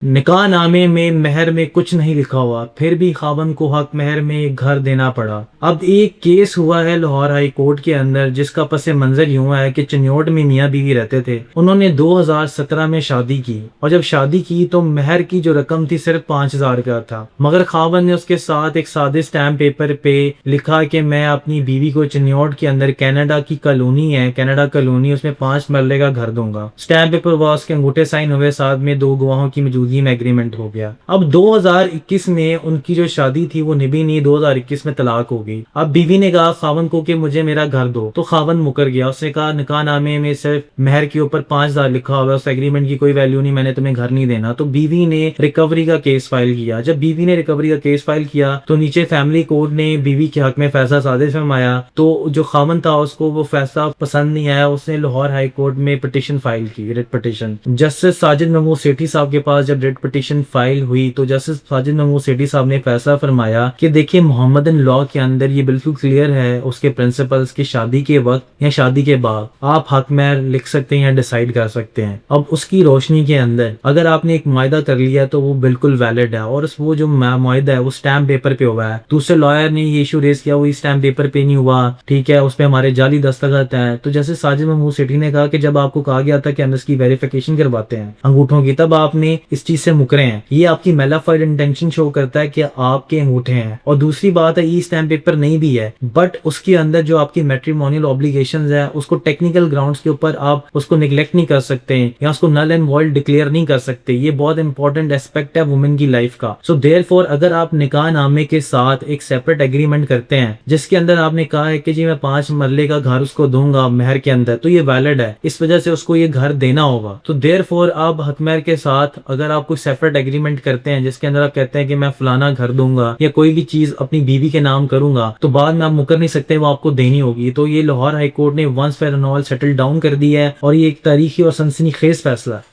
निकाह नामे में महर में कुछ नहीं लिखा हुआ, फिर भी खावंद को हक महर में घर देना पड़ा। अब एक केस हुआ है लाहौर हाई कोर्ट के अंदर, जिसका पसे मंजर यूं है कि चिन्योट में मियाँ बीवी रहते थे। उन्होंने 2017 में शादी की और जब शादी की तो महर की जो रकम थी सिर्फ 5,000 का था, मगर खावंद ने उसके साथ एक सादे स्टैम्प पेपर पे लिखा कि मैं अपनी बीवी को चिन्योट के अंदर कनाडा की कॉलोनी है, कनाडा कॉलोनी, उसमें 5 मरले का घर दूंगा। स्टैम्प पेपर हुआ, उसके अंगूठे साइन हुए, साथ में 2 गवाहों की मौजूदगी में एग्रीमेंट हो गया। अब 2021 में उनकी जो शादी थी वो निभी नहीं, 2021 में तलाक हो गई। अब बीवी ने कहा खावंद को कि मुझे मेरा घर दो, तो खावंद मुकर गया। उसने कहा निकाह नामे में सिर्फ महर के ऊपर 5,000 लिखा हुआ है, उस एग्रीमेंट की कोई वैल्यू नहीं, मैंने तुम्हें घर नहीं देना। तो बीवी ने रिकवरी का केस फाइल किया। जब बीवी ने रिकवरी का केस फाइल किया तो नीचे फैमिली कोर्ट ने बीवी के हक में फैसला साजिश फरमाया। तो जो खावंद था उसको वो फैसला पसंद नहीं आया, उसने लाहौर हाई कोर्ट में पिटीशन फाइल की, writ petition. Justice Sajid Mahmood Sethi साहब के पास जब रिट पिटीशन फाइल हुई तो जस्टिस साजिद महमूद सेठी साहब ने फैसला फरमाया कि देखिए मोहम्मदन लॉ के अंदर ये बिल्कुल क्लियर है, उसके प्रिंसिपल्स की शादी के वक्त या शादी के बाद आप हक महर लिख सकते हैं या डिसाइड कर सकते हैं। अब उसकी रोशनी के अंदर अगर आपने एक मुआहदा कर लिया तो वो बिल्कुल वैलिड है, और वो जो मुआहदा है वो स्टैम्प पेपर पे हुआ है। दूसरे लॉयर ने ये इशू रेज किया वो स्टैम्प पेपर पे नहीं हुआ, ठीक है, उस पर हमारे जाली दस्तखत है। तो जैसे साजिद महमूद सेठी ने कहा कि जब आपको कहा गया था कि हम इसकी वेरिफिकेशन करवाते हैं अंगूठों की, तब आपने इस चीज से मुकरे हैं, ये आपकी मेलाफाइड इंटेंशन शो करता है कि आपके अंगूठे हैं। और दूसरी बात है ई स्टैम्प पेपर नहीं भी है, बट उसके अंदर जो आपकी मैट्रिमोनियल ऑब्लिगेशंस है उसको टेक्निकल ग्राउंड्स के ऊपर आप उसको निगलेक्ट नहीं कर सकते या उसको नल एंड वॉइड डिक्लेयर नहीं कर सकते। ये बहुत इंपॉर्टेंट एस्पेक्ट है वुमेन की लाइफ का। सो देयरफॉर अगर आप निकाह नामे के साथ एक सेपरेट एग्रीमेंट करते हैं जिसके अंदर आपने कहा है कि जी मैं 5 मरले का घर उसको दूंगा महर के अंदर, तो ये वैलिड है, इस वजह से उसको ये घर देना होगा। तो देयरफॉर आप हक महर के साथ अगर आप कोई सेपरेट एग्रीमेंट करते हैं जिसके अंदर आप कहते हैं कि मैं फलाना घर दूंगा या कोई भी चीज अपनी बीवी के नाम करूंगा, तो बाद में आप मुकर नहीं सकते, वो आपको देनी होगी। तो ये लाहौर हाई कोर्ट ने once fair and all settle down कर दिया है और ये एक तारीखी और सनसनीखेज फैसला है।